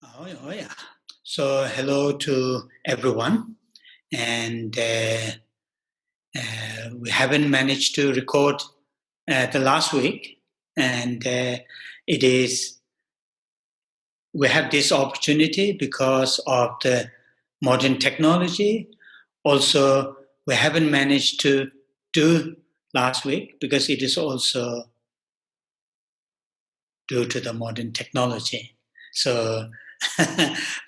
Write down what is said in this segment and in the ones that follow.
Oh, yeah. So, hello to everyone. And we haven't managed to record the last week. And it is, we have this opportunity because of the modern technology. Also, we haven't managed to do last week because it is also due to the modern technology. So,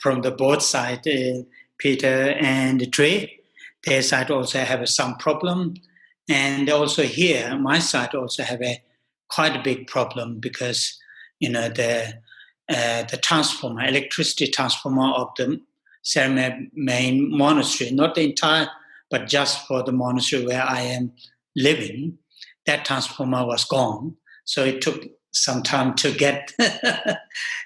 from the both side, Peter and Trey, their side also have some problem, and also here, my side also have a quite a big problem because the transformer, electricity transformer of the Chenmo main monastery, not the entire, but just for the monastery where I am living, that transformer was gone. So it took some time to get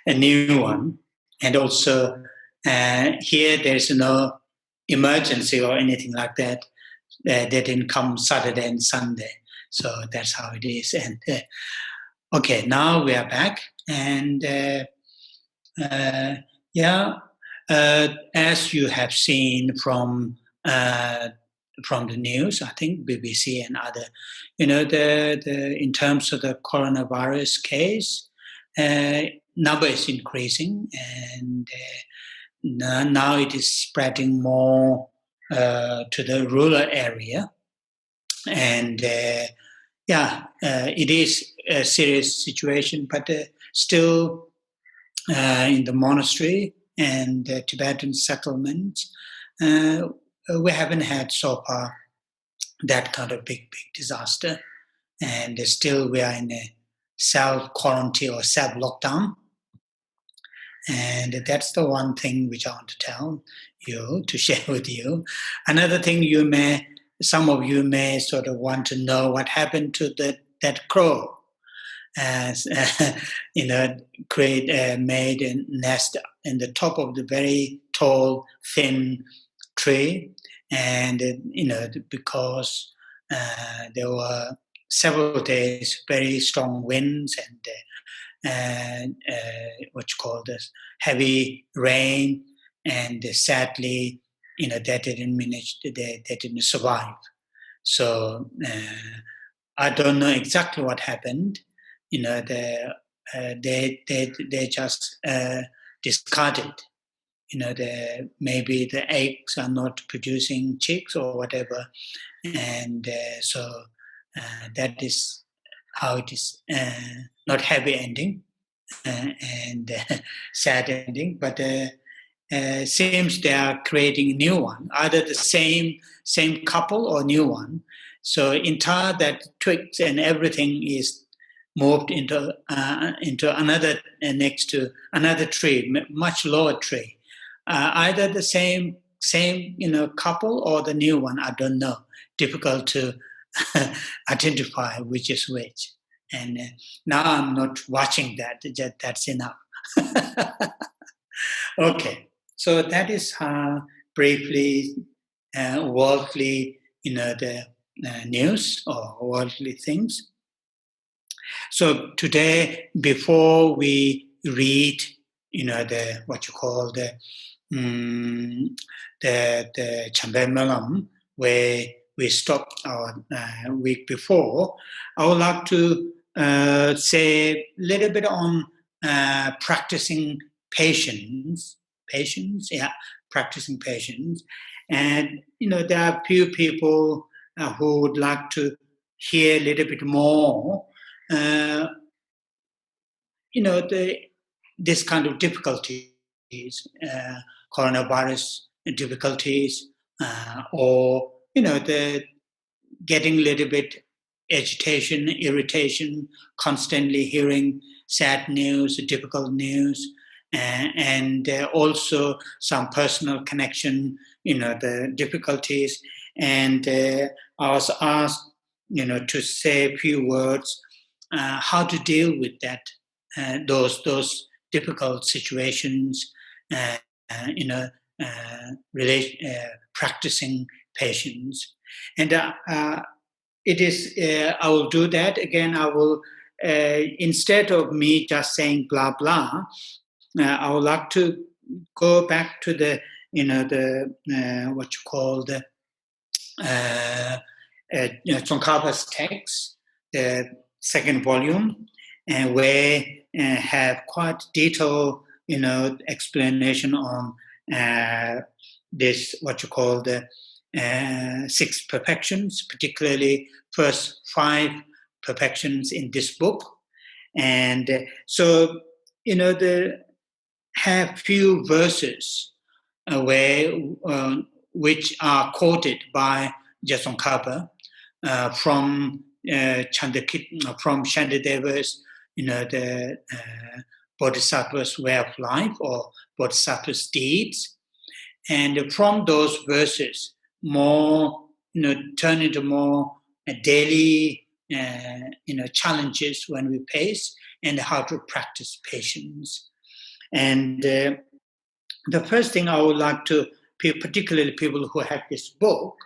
a new one. And also, here there's no emergency or anything like that. They didn't come Saturday and Sunday. So that's how it is. And okay, now we are back. And uh, yeah, as you have seen from the news, I think BBC and other, the in terms of the coronavirus case, uh, number is increasing, and now it is spreading more to the rural area, and it is a serious situation, but still in the monastery and Tibetan settlements, we haven't had so far that kind of big disaster. And still we are in a self-quarantine or self-lockdown. And that's the one thing which I want to tell you, to share with you. Another thing some of you may sort of want to know what happened to that crow. As made a nest in the top of the very tall, thin tree, and because there were several days very strong winds and what you call this heavy rain, and sadly, that didn't manage. They didn't survive. So I don't know exactly what happened. They just discarded. Maybe the eggs are not producing chicks or whatever, and so that is how it is. Not happy ending and sad ending, but seems they are creating a new one, either the same couple or new one. So entire that twigs and everything is moved into another next to another tree, much lower tree. Either the same couple or the new one. I don't know. Difficult to identify which is which. And now I'm not watching that. That's enough. Okay, so that is briefly worldly, the news or worldly things. So today, before we read, the what you call the Chambe Melam, where we stopped our week before, I would like to say a little bit on practicing patience, practicing patience. And, there are few people who would like to hear a little bit more, this kind of difficulties, coronavirus difficulties, or, the getting a little bit agitation, irritation, constantly hearing sad news, difficult news, and also some personal connection, the difficulties. And I was asked, to say a few words how to deal with that, those difficult situations, uh, you know, practicing patience. And it is, I will do that again. I will, instead of me just saying blah blah, I would like to go back to the, what you call the Tsongkhapa's text, the second volume, and where have quite detailed, explanation on this, what you call the six perfections, particularly first five perfections in this book. And so, the have few verses where which are quoted by Tsongkhapa from from Shantideva's, the Bodhisattva's way of life or Bodhisattva's deeds, and from those verses, more turn into more daily challenges when we face, and how to practice patience. And the first thing I would like to, particularly people who have this book,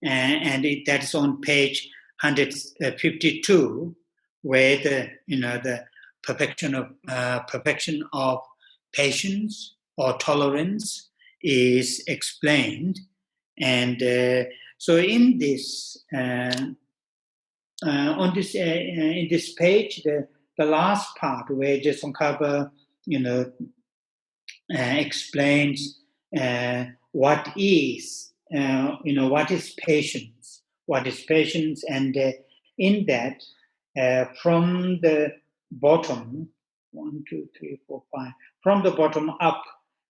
that is on page 152, where the perfection of patience or tolerance is explained. And so in this in this page, the last part where Tsongkhapa explains what is patience, and in that, from the bottom, 1, 2, 3, 4, 5, from the bottom up,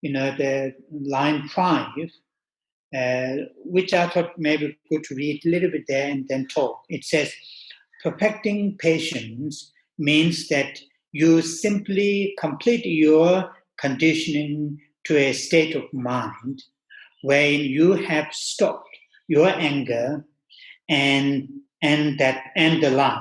the line 5, which I thought maybe could read a little bit there and then talk. It says, perfecting patience means that you simply complete your conditioning to a state of mind where you have stopped your anger and the like.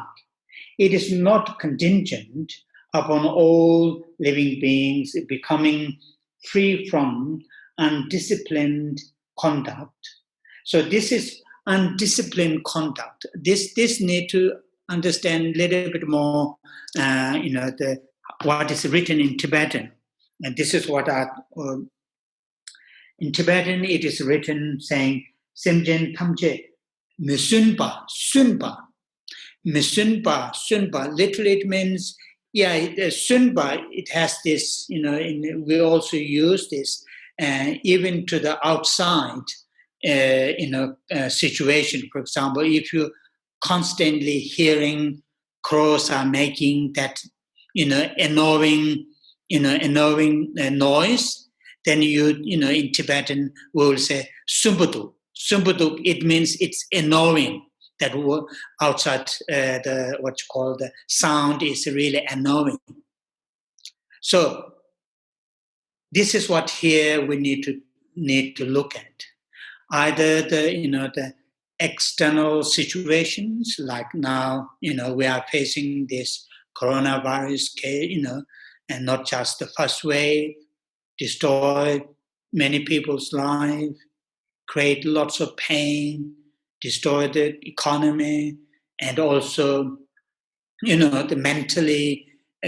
It is not contingent upon all living beings becoming free from undisciplined conduct. So this is undisciplined conduct. This need to understand a little bit more, what is written in Tibetan. And this is what in Tibetan it is written saying, Semjen Tamje, Misunpa, Sunpa. Misunpa, Sunpa. Literally it means, Sunpa, it has this, we also use this even to the outside, situation. For example, if you constantly hearing crows are making that, annoying noise, then in Tibetan we will say sumbaduk. Sumbaduk, it means it's annoying. That outside the what you call the sound is really annoying. So this is what here we need to look at. Either the external situations, like now, we are facing this coronavirus case, and not just the first wave, destroy many people's lives, create lots of pain, destroy the economy, and also, the mentally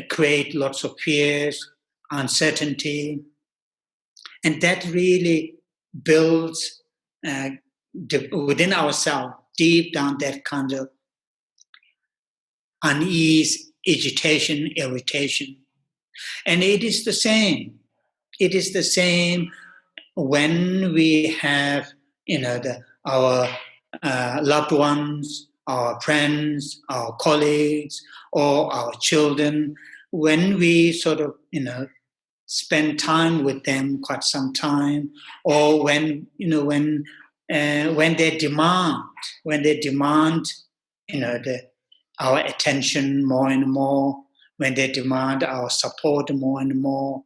create lots of fears, uncertainty, and that really builds within ourselves, deep down, that kind of unease, agitation, irritation. And it is the same. It is the same when we have, our loved ones, our friends, our colleagues, or our children, when we sort of, spend time with them quite some time, or when they demand, our attention more and more, when they demand our support more and more,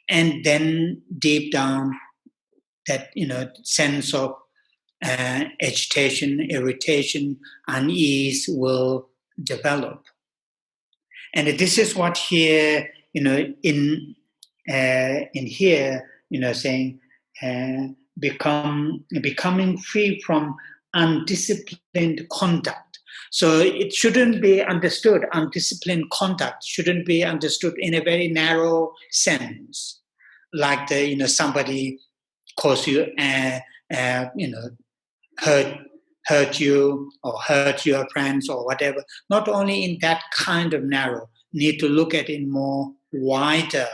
and then deep down, that sense of agitation, irritation, unease will develop. And this is what here, in here, saying becoming free from undisciplined conduct. So it shouldn't be understood. Undisciplined conduct shouldn't be understood in a very narrow sense. like somebody cause you, hurt you or hurt your friends or whatever. Not only in that kind of narrow, need to look at it in more wider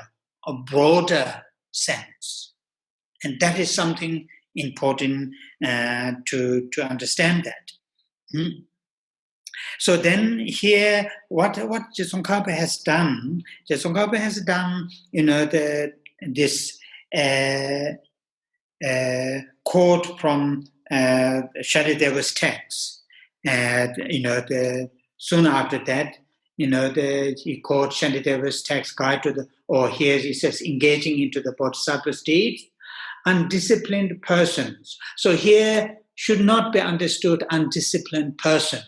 or broader sense. And that is something important to understand that. Hmm? So then here, what Tsongkhapa has done, this quote from Shadideva's text. Soon after that, he quotes Shadideva's text, guide to the, or here he says, engaging into the bodhisattva state, undisciplined persons. So here should not be understood undisciplined person.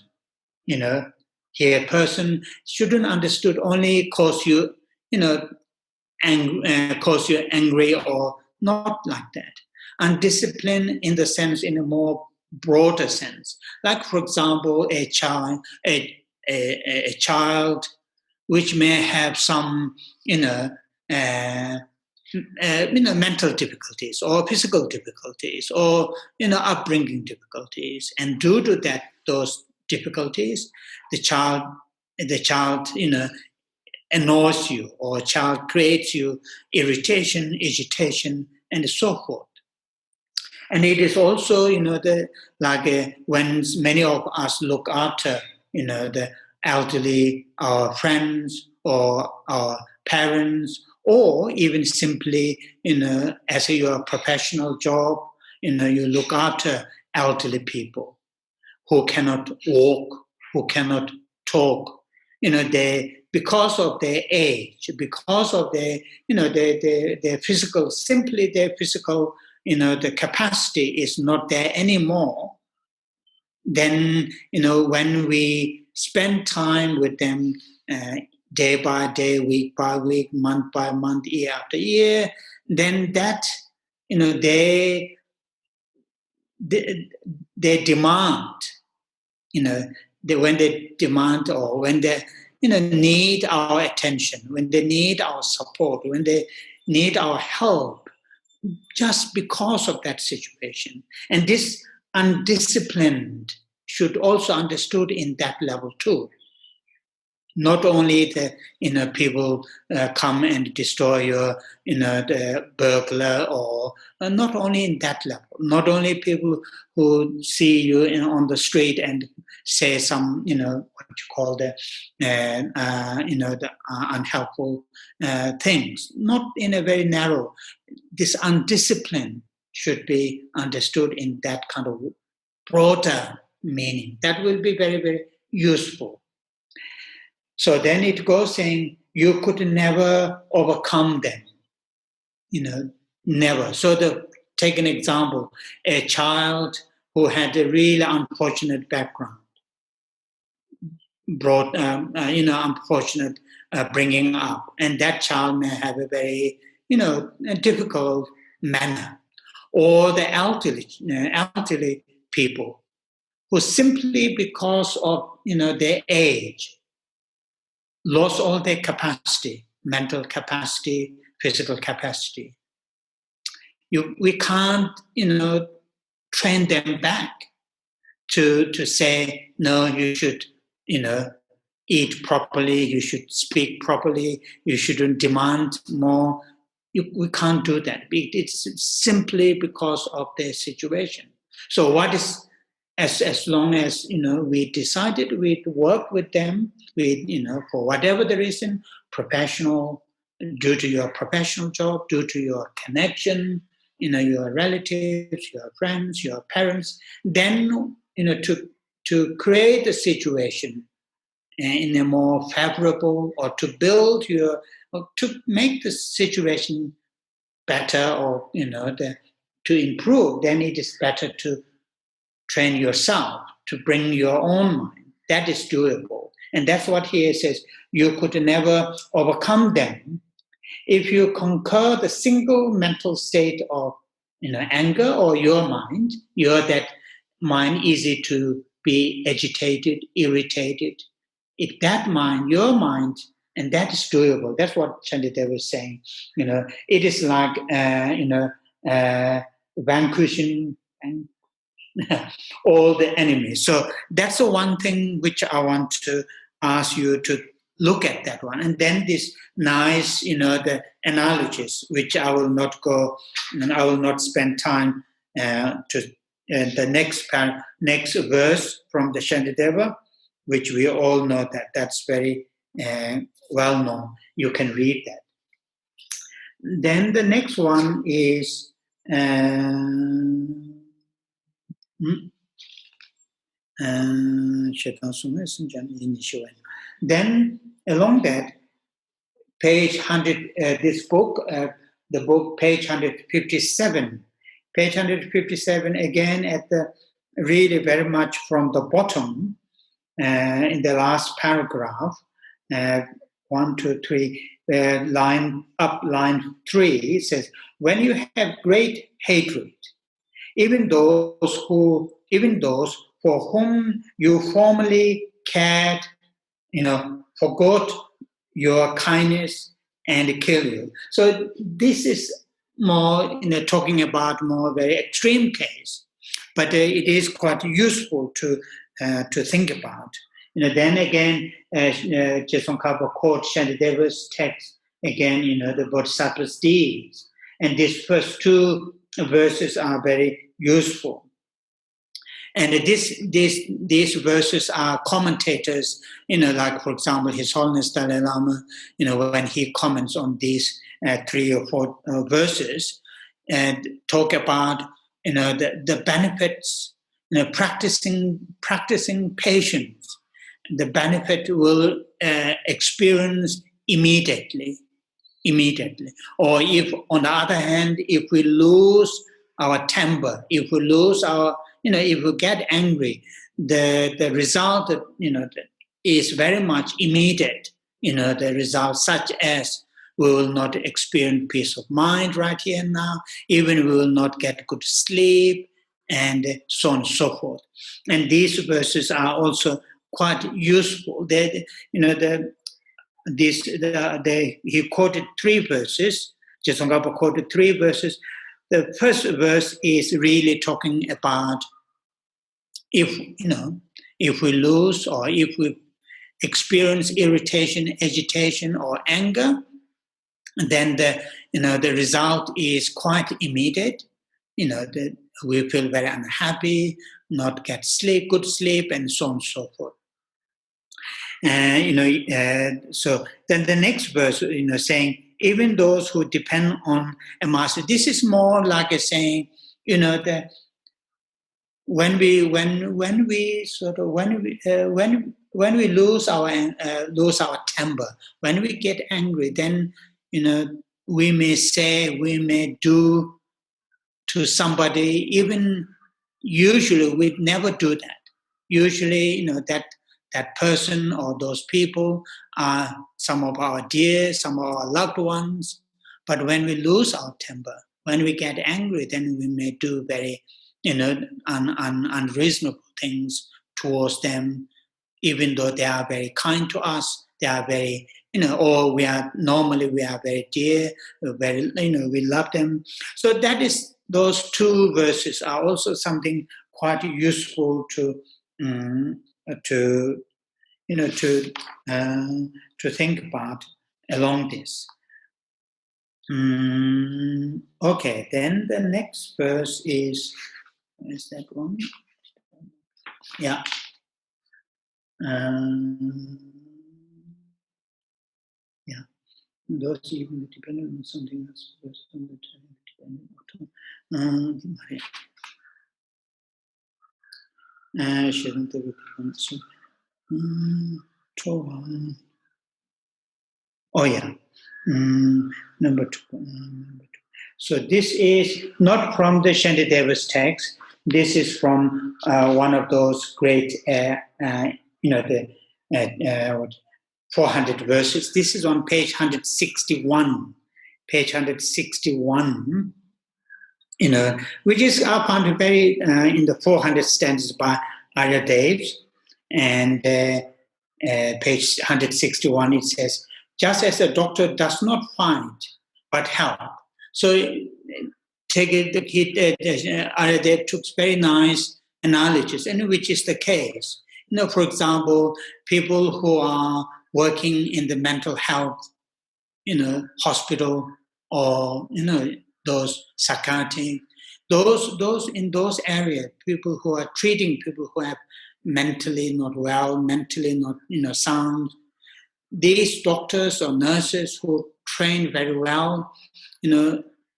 Here person shouldn't understood only cause you, cause you angry or not like that. Undisciplined in the sense, in a more broader sense. Like, for example, a child which may have some, mental difficulties or physical difficulties or, upbringing difficulties. And due to that, those difficulties, the child, annoys you, or a child creates you irritation, agitation, and so forth. And it is also, when many of us look after, the elderly, our friends or our parents, or even simply, as your professional job, you look after elderly people who cannot walk, who cannot talk, they, because of their age, because of their, their physical, simply their physical, the capacity is not there anymore, then, when we spend time with them day by day, week by week, month by month, year after year, then that, they demand, when they demand, or when they, need our attention, when they need our support, when they need our help, just because of that situation. And this undisciplined should also understood in that level too. Not only the people come and destroy your the burglar, or not only in that level. Not only people who see you on the street and say some what you call the unhelpful things. Not in a very narrow. This undiscipline should be understood in that kind of broader meaning. That will be very, very useful. So then it goes saying, you could never overcome them. Never. So take an example, a child who had a really unfortunate background, brought, unfortunate bringing up, and that child may have a very, a difficult manner. Or the elderly people who simply because of, their age, lost all their capacity, mental capacity, physical capacity. We can't, train them back to say, no, you should, eat properly, you should speak properly, you shouldn't demand more. We can't do that. It's simply because of their situation. So what is, as long as, we decided we'd work with them, for whatever the reason, professional, due to your professional job, due to your connection, your relatives, your friends, your parents, then, to create a situation in a more favorable, or to build or to make the situation better, or, to improve, then it is better to train yourself, to bring your own mind. That is doable. And that's what he says, you could never overcome them if you conquer the single mental state of, anger, or your mind, that mind easy to be agitated, irritated. If that mind, your mind, And that is doable. That's what Chandideva was saying. It is like, vanquishing and all the enemies. So that's the one thing which I want to ask you to look at that one. And then this nice, the analogies, which I will not go, and I will not spend time to the next verse from the Shantideva, which we all know that's very well known. You can read that. Then the next one is then along that page 100, this book, the book page 157. Page 157 again at the really very much from the bottom in the last paragraph, 1, 2, 3, line 3, it says, when you have great hatred, even those for whom you formerly cared, forgot your kindness and kill you. So this is more, talking about more very extreme case, but it is quite useful to think about. Then again, Tsongkhapa quotes Shantideva's text again, the Bodhisattva's deeds. And these first two verses are very useful. And these verses are commentators, like, for example, His Holiness Dalai Lama, when he comments on these 3 or 4 verses, and talk about, the benefits, practicing patience. The benefit will experience immediately. Or if, on the other hand, if we lose our temper, if we lose our, if we get angry, the result, is very much immediate. The result such as we will not experience peace of mind right here and now, even we will not get good sleep, and so on and so forth. And these verses are also quite useful. He quoted 3 verses. Tsongkhapa quoted 3 verses. The first verse is really talking about if we lose or if we experience irritation, agitation, or anger, then the result is quite immediate. We feel very unhappy, not get good sleep, and so on and so forth. So then the next verse, saying, even those who depend on a master. This is more like a saying, that when we lose our temper, when we get angry, then we may do to somebody, even usually we never do that. Usually, that person or those people are some of our dear, some of our loved ones. But when we lose our temper, when we get angry, then we may do very, unreasonable things towards them, even though they are very kind to us. They are very, or we are very dear, we love them. So that is, those 2 verses are also something quite useful to think about along this. Okay, then the next verse is that one? Yeah. Yeah. Those even dependent on something else. Oh yeah, number 2. So this is not from the Shantideva's text. This is from one of those great, the 400 verses. This is on page 161. Page 161. Which is I found very in the 400 stanzas by Arya Dev, and page 161 it says, just as a doctor does not find but help. So they took very nice analogies, and which is the case. For example, people who are working in the mental health, hospital, or those psychiatric, those in those areas, people who are treating people who have mentally not well, mentally not sound. These doctors or nurses who train very well,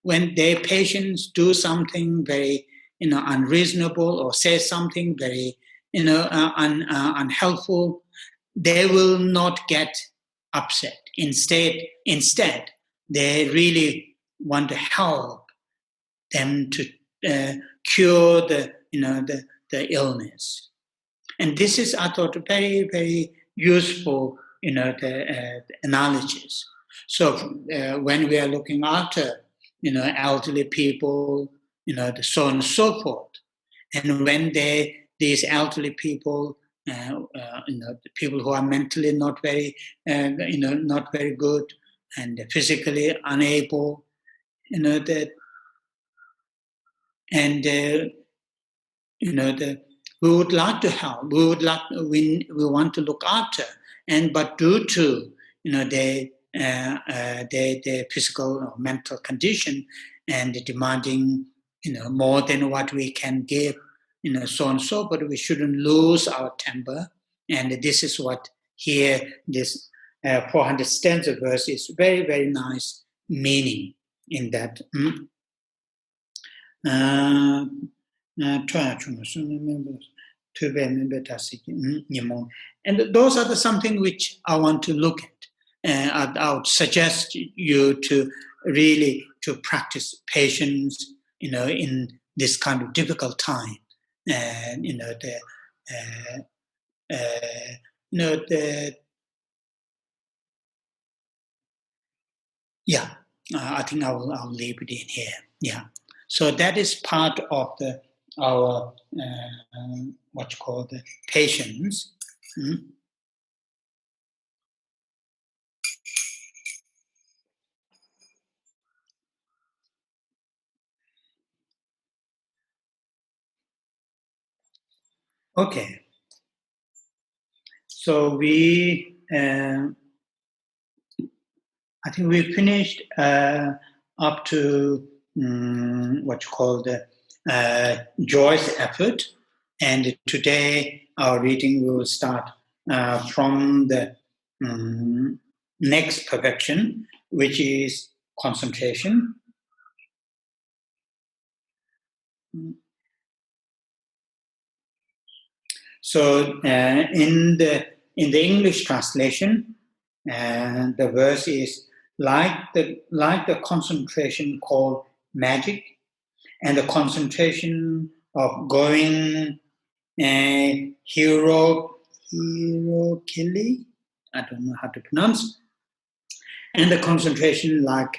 when their patients do something very unreasonable or say something very unhelpful, they will not get upset. Instead, they really want to help them to cure the illness. And this is, I thought, very, very useful, the analogies. So when we are looking after, elderly people, so on and so forth, and when these elderly people, the people who are mentally not very, not very good, and physically unable, we would like to help. We want to look after, but due to their physical or mental condition and demanding more than what we can give, so and so. But we shouldn't lose our temper, and this is what here this 400 stanza verse is very, very nice meaning in that. And those are something which I want to look at. I would suggest you to really to practice patience, in this kind of difficult time. And I think I'll leave it in here. Yeah. So that is part of our what you call the patience. Okay. So I think we finished up to what you call the joyous effort, and today our reading will start from the next perfection, which is concentration. So in the English translation, the verse is like the concentration called magic, and the concentration of going hierokili, I don't know how to pronounce, and the concentration like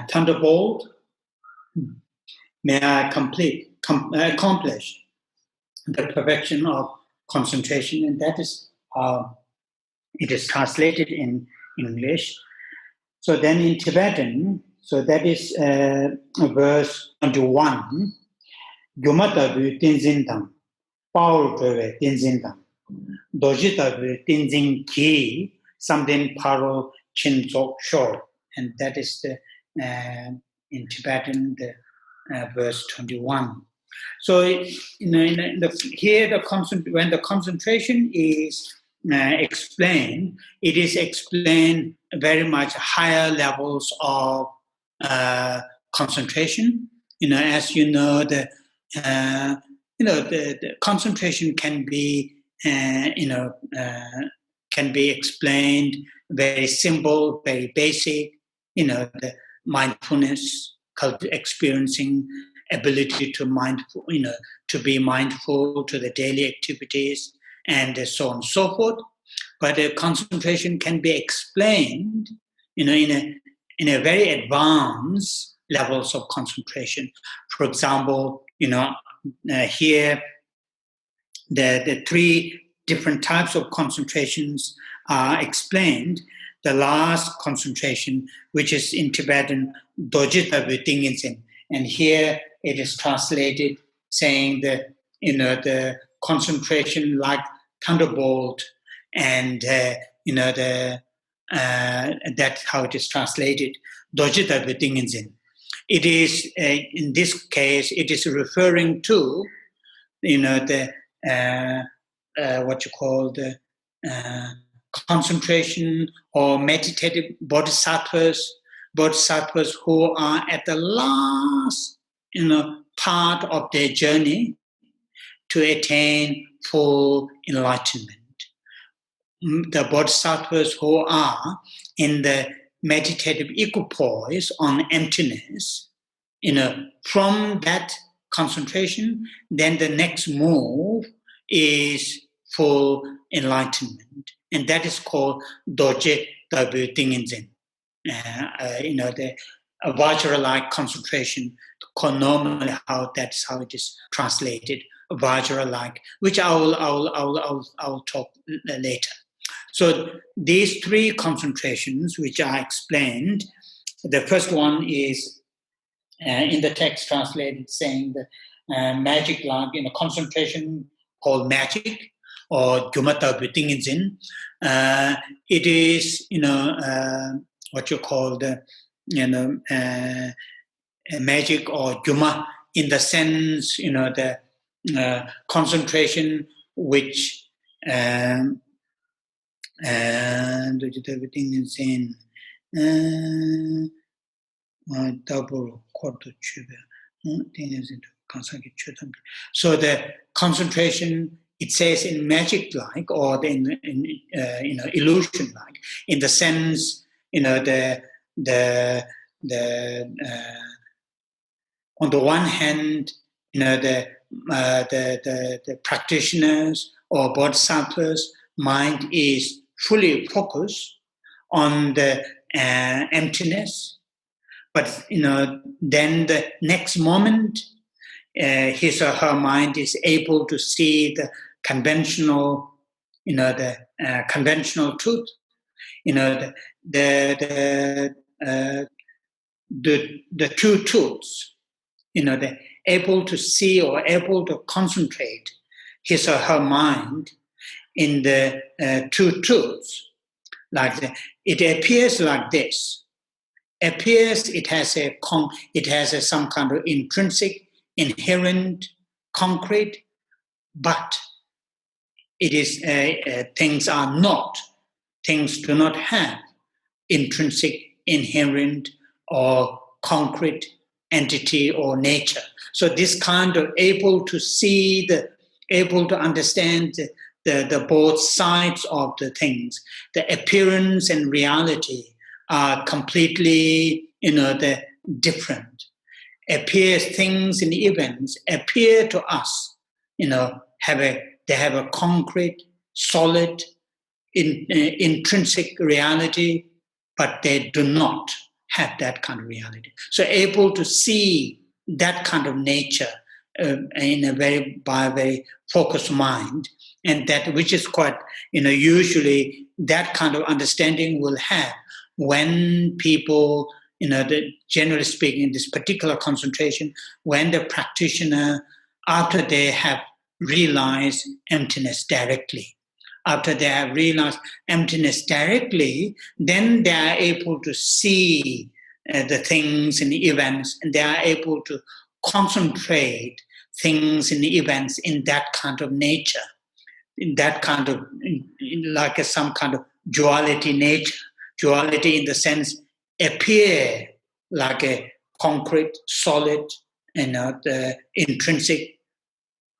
thunderbolt, may I accomplish the perfection of concentration, and that is how it is translated in English. So then in Tibetan, so that is verse 21, Gyomatabu Tinzindam, Paul Peve Tinzindam, Dojitabu Tinzin Ki, something Paro Chinzok Shor, and that is the in Tibetan the verse 21. So here when the concentration is explained, it is explained very much higher levels of concentration. As the concentration can be can be explained very simple, very basic. The mindfulness, experiencing ability to to be mindful to the daily activities, and so on and so forth. But concentration can be explained, in a very advanced levels of concentration. For example, here the three different types of concentrations are explained. the last concentration, which is in Tibetan, Dojita Butingin. And here it is translated saying that, the concentration like thunderbolt, and, that's how it is translated, Dojita Butingin. It is, in this case, it is referring to, the, what you call the concentration or meditative bodhisattvas who are at the last, part of their journey to attain full enlightenment. The bodhisattvas who are in the meditative equipoise on emptiness, from that concentration, then the next move is full enlightenment. And that is called Doje Dabu Tinginzin. The Vajra-like concentration, normally that's how it is translated, Vajra-like, which I will talk later. So these three concentrations, which I explained, the first one is in the text translated saying that magic-like, concentration called magic, or Gyumata Butingin. It is, what you call the, magic or Gyuma, in the sense, the concentration which everything is in double quarter tube. So the concentration, it says in magic-like or in illusion-like, in the sense, the on the one hand, the practitioners or bodhisattvas' mind is fully focused on the emptiness, but then the next moment, his or her mind is able to see the conventional, conventional truth, the true truths. They're able to see or able to concentrate his or her mind in the true truths. It appears like this. Appears it has some kind of intrinsic, inherent, concrete, but it is things are not. Things do not have intrinsic, inherent, or concrete entity or nature. So this kind of able to see, able to understand the both sides of the things, the appearance and reality are completely, the different. Appears things and events appear to us, they have a concrete, solid, intrinsic reality, but they do not have that kind of reality. So able to see that kind of nature by a very focused mind, and that which is quite, usually that kind of understanding will have when people, generally speaking, this particular concentration, when the practitioner, after they have realized emptiness directly, then they are able to see the things and the events, and they are able to concentrate things and the events in that kind of nature, in that kind of, like some kind of duality nature. Duality in the sense appear like a concrete, solid, the intrinsic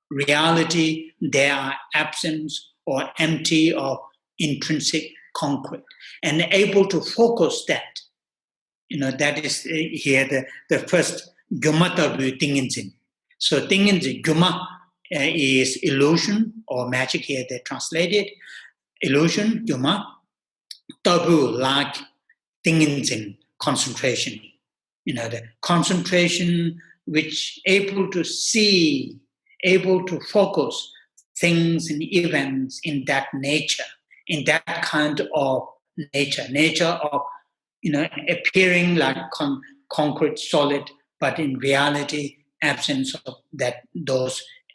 reality. They are absence or empty of intrinsic concrete, and able to focus that. That is here the first Gyumata Vu Tinginzin. So Tinginzin, Gyuma is illusion or magic, here they translated. Illusion, Gyuma. Tabu, like Tinginzin, concentration. The concentration which able to see, able to focus things and events in that nature, in that kind of nature of, appearing like concrete, solid, but in reality, absence of that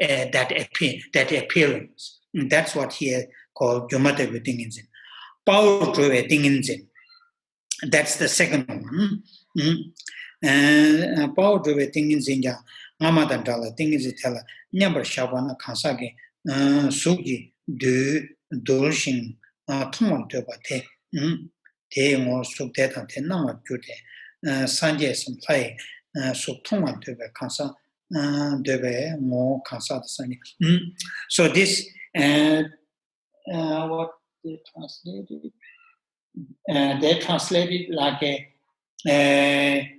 appearance. And that's what here called Yomata Tingin. Power Tingin. That's the second one. Power Tingin Zinja, Mamadan Tala, Tingin Tella, Never Shabana Kansaki, Sugi, Du, Dulshin, Tuman Tubate, Te more Subdeta, Tenama Jute, Sanje some play, Subtuman Tube Kansa, Debe, more Kansa Sani. So this, what they translated? They translated like a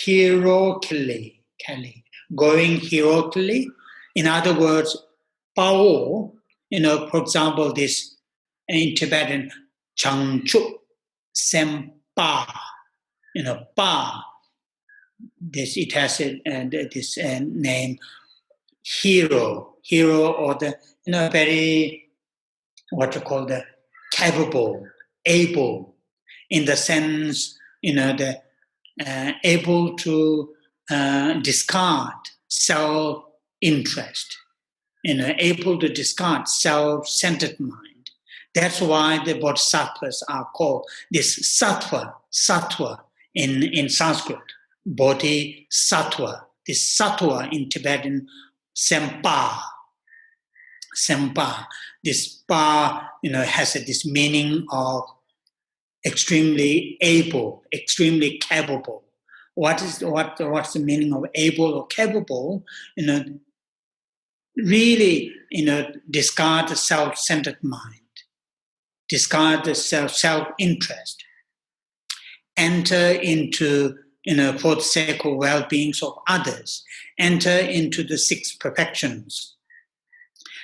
heroically, going heroically. In other words, Pao, for example, this in Tibetan, Changchuk Sempa, Pa, this, it has this name, hero, or the, very, what you call the capable, able, in the sense, the able to discard self-interest, able to discard self-centered mind. That's why the bodhisattvas are called this sattva in Sanskrit, bodhisattva. This sattva in Tibetan, sempa. This pa, has this meaning of extremely able, extremely capable. What's the meaning of able or capable? Really, discard the self-centered mind, discard the self-interest, enter into, for the sake of well-being of others, enter into the six perfections.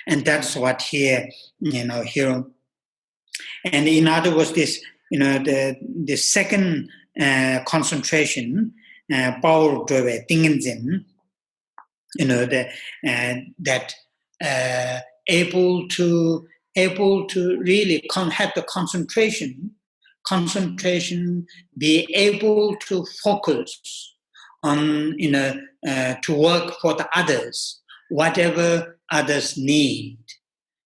And that's what here, here. And in other words, this, the second concentration, power drive tingenzin, that able to really have the concentration, be able to focus on, to work for the others, whatever others need.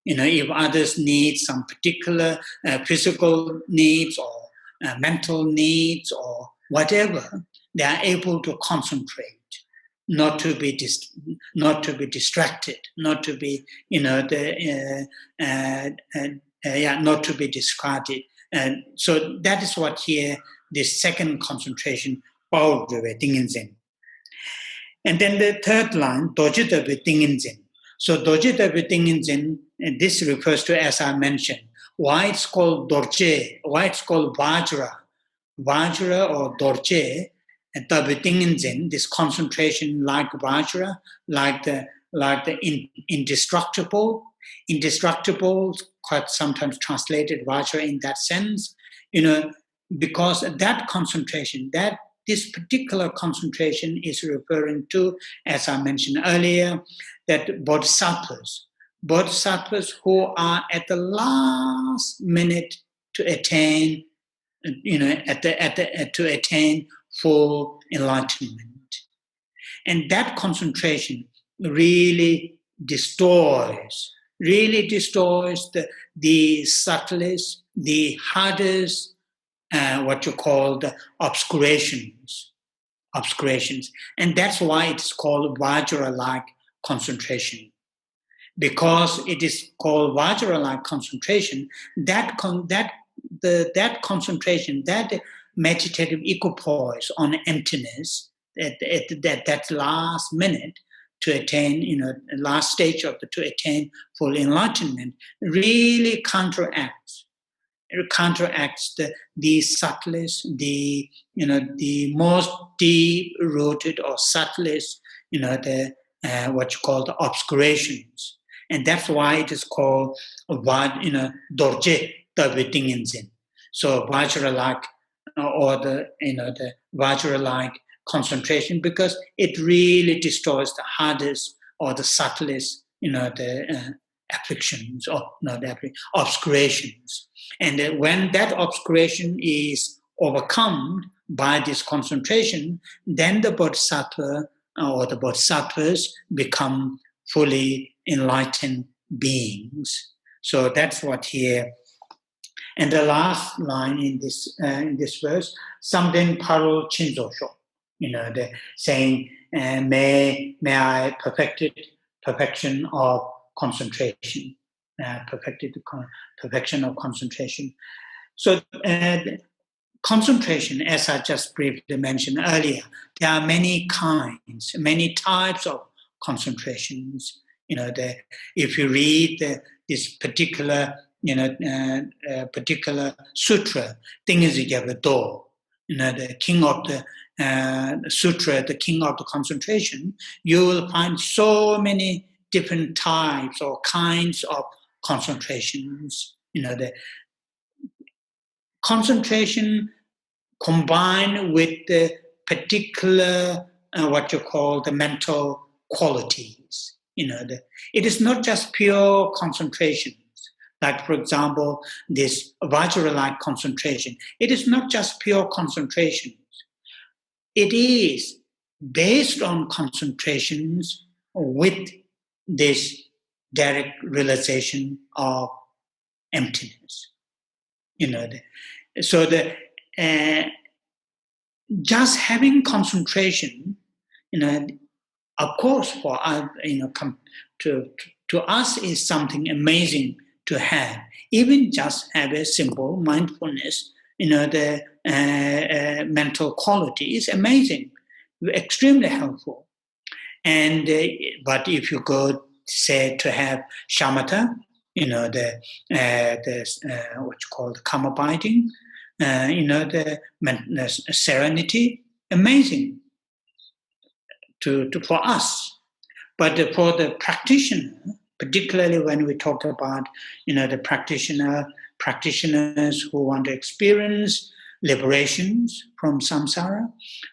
If others need some particular physical needs or mental needs or whatever, they are able to concentrate, not to be distracted, not to be, not to be discarded. And so that is what here, this second concentration, power tingenzin. And then the third line, dojita tingenzin. So dojita tingenzin, this refers to, as I mentioned, why it's called dorje, why it's called vajra or dorje, and tingenzin, this concentration like vajra, like the indestructible, quite sometimes translated vajra in that sense, because that concentration, this particular concentration is referring to, as I mentioned earlier, that bodhisattvas who are at the last minute to attain, to attain full enlightenment. And that concentration really destroys the subtlest, the hardest, what you call the obscurations. And that's why it's called Vajra-like concentration. Because it is called Vajra-like concentration, that concentration, that meditative equipoise on emptiness, that last minute to attain, last stage of to attain full enlightenment, really counteracts the subtlest, the most deep-rooted or subtlest, what you call the obscurations. And that's why it is called, dorje tavitingenzin. So Vajra-like, or the Vajra-like concentration, because it really destroys the hardest or the subtlest, afflictions, or not obscurations. And when that obscuration is overcome by this concentration, then the bodhisattva or the bodhisattvas become fully enlightened beings. So that's what here. And the last line in this verse, Samden Paro Chinzosho, the saying, may I perfection of concentration, perfection of concentration. So concentration, as I just briefly mentioned earlier, there are many kinds, many types of concentrations. If you read this particular, particular sutra, Tingizijavado, the king of the sutra, the king of the concentration, you will find so many different types or kinds of concentrations. The concentration combined with the particular, what you call the mental qualities. It is not just pure concentration. Like, for example, this Vajralite concentration. It is not just pure concentration. It is based on concentrations with this direct realization of emptiness. So just having concentration, of course, for us, to us is something amazing to have. Even just have a simple mindfulness, the mental quality is amazing, extremely helpful. And but if you go, say, to have shamatha, the what you call the karma biting, the serenity, amazing for us. But for the practitioner, particularly when we talk about, the practitioners who want to experience liberations from samsara,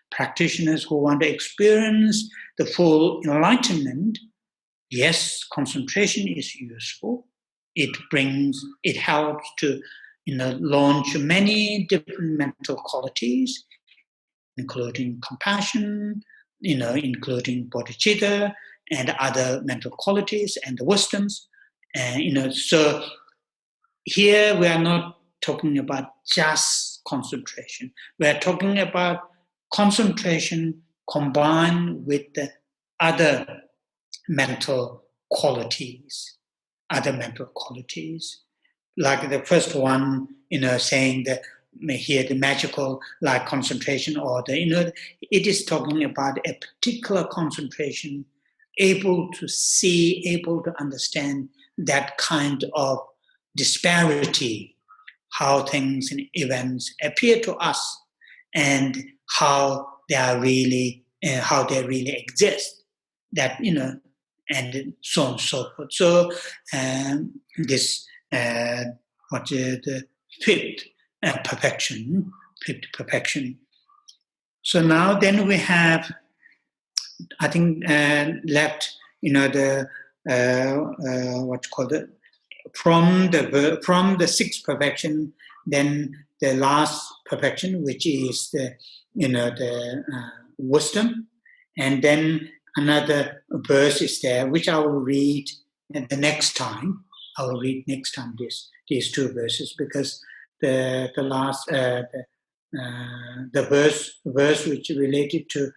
practitioners who want to experience the full enlightenment, yes, concentration is useful. It helps to, launch many different mental qualities, including compassion, including bodhicitta and other mental qualities and the wisdoms. So here we are not talking about just concentration. We are talking about concentration combined with the other mental qualities, like the first one, saying that here the magical like concentration, or it is talking about a particular concentration, able to see, able to understand that kind of disparity, how things and events appear to us, and how they really exist. That and so on and so forth. So this what is the fifth perfection. So now then we have, I think, left the what you call it, from the sixth perfection, then the last perfection, which is the wisdom, and then another verse is there, which I will read the next time. I will read next time these two verses, because the last the verse which is related to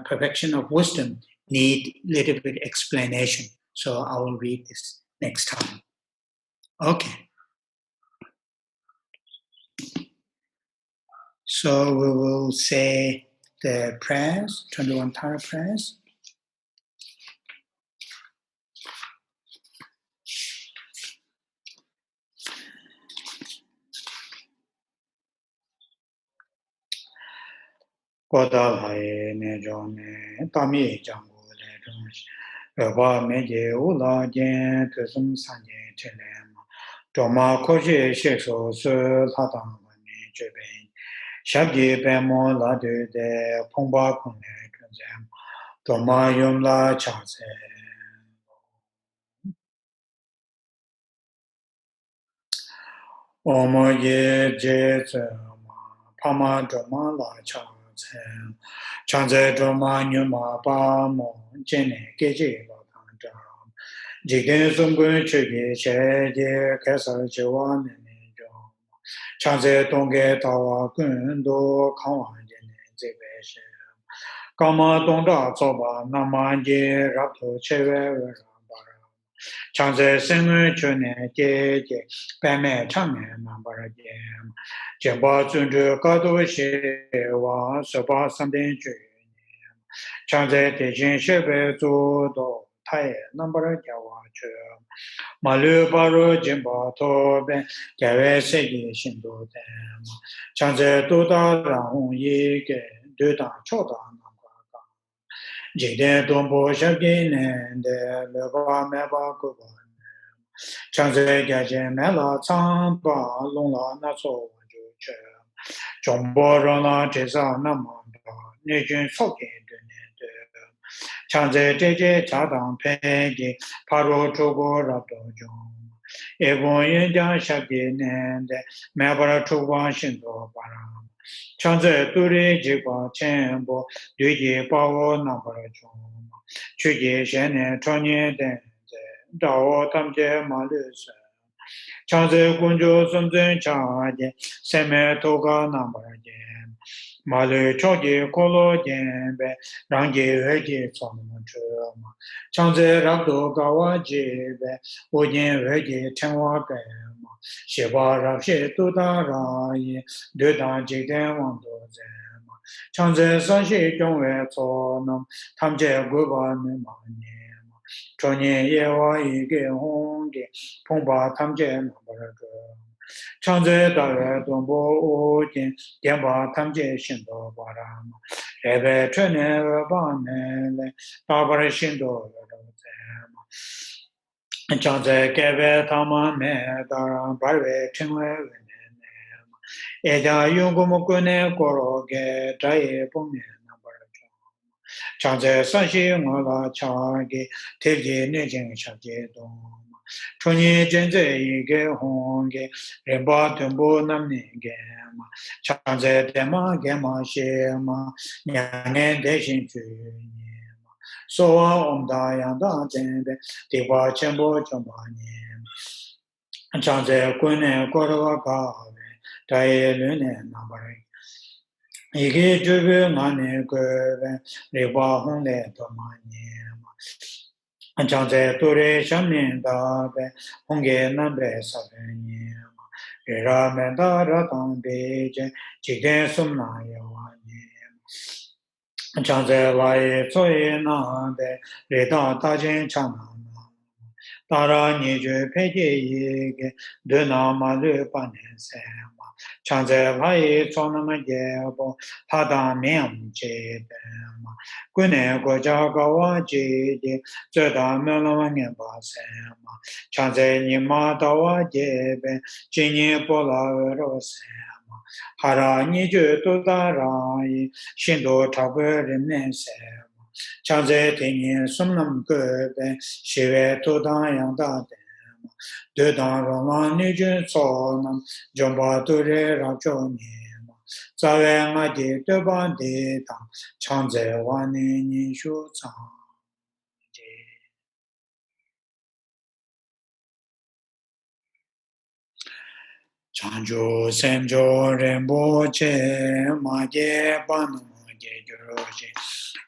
perfection of wisdom need little bit explanation. So I will read this next time. Okay. So we will say the prayers, 21 Tara prayers. Kodal hai ne jone tami jangu le jong ba meje ula jen tusum sanje chelem toma koje shekso se latang ne jeben shabje bemo la de pongba kune tunzem toma yom la changse Omo ye je ze ma pama drama la cha ze chanze drama nyuma pa mo jene geje la tanda jigden sunggun chege che je kesa chewa nene jo chanze tongge tawa kun do kawa jene zebe she kama tongda tsoba nama je rapto chewe chanze sengen chune je je peme chame nambara je jemba zundu kado she wa soba samden ju chanze tejin shebe zu do taye nambara jawa ju malu baro jemba to ben jawe segi shindo dem chanze tuda rang yi ge du da choda nambara jide dombo shabgi nende leba meba kubo chanze gaje mela tsangpa longla naso waju che jombo rana jesa namanda nejun soke dune de chanze jeje chadang pegi paro chogo rato jom ego yenja shabgi nende mebara chogwa shindo param chanze turi jikwa chenpo duji pawo nambara jom chuji shene chonye den dao tamje malu se chanze kunjo sumzen chaje seme toga nambaje malu choje kolo jembe rangi veji tsomu chuma chanze rabdo gawa jebe ojen veji tenwa pema sheba rabshe tuda raye dedan jiden wando zema chanze sanshi kyongwe tsonam tamje guba nimanye chonye yewa yige honge pongpa tamje nambaraga chanze dawe dombo ojin genpa tamje shindo barama rebe chone weba nele tabare shindo yorozema chanze kebe tama me dara barwe chingwe wenenema eja yungumu kune koroge daye pongye chanze sanshi ngala chage terje nejeng shakye dong chonye jenze yige honge remba tumbo namne gema chanze tema gema shema nyangen deshin chu sowa omda yanda zenbe diwa chenpo chomba chanze kune korwa kawe daye lune nambare 이게 주변 안에 그 레바 홍래 도마니 안장제 도레 샴린다베 홍게 남베 사베니 레라멘다 라탄베제 지게 숨나요와니 안장제 와이 소이나베 레다 다진 차나 따라 니주 폐기에게 드나마르 빠네세 chanze bhayi chonama yebo hada miyam chedema kune goja gawa jede zeda melama nyeba sema chanze nima dawa jebe jinyi pola vero sema hara niju tudarayi shindo tabu rinne sema chanze tingi sumnam gobe shive tudayang dade Dedan Roma Nijun Sonam Jomba Ture Racho Nima Zawe Ngadi Deba Dedan Chanze Wani Nishu Zang Chanjo Semjo Rembo Che Maje Banamo Je Juroje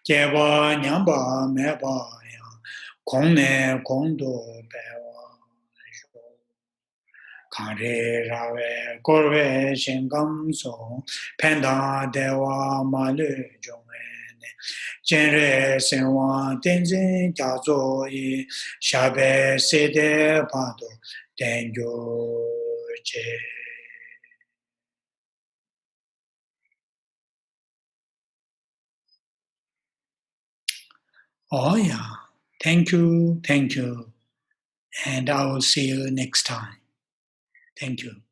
Jeba Nyamba Meba Yang Kongne Kondo Bewa Kare Rave Corvid Shingam So Penda Dewa Malu Jongene Jenre Senwa Tenzin Jazo Yi Shabe Sede Pado Tenjo Che. Oh yeah, thank you, and I will see you next time. Thank you.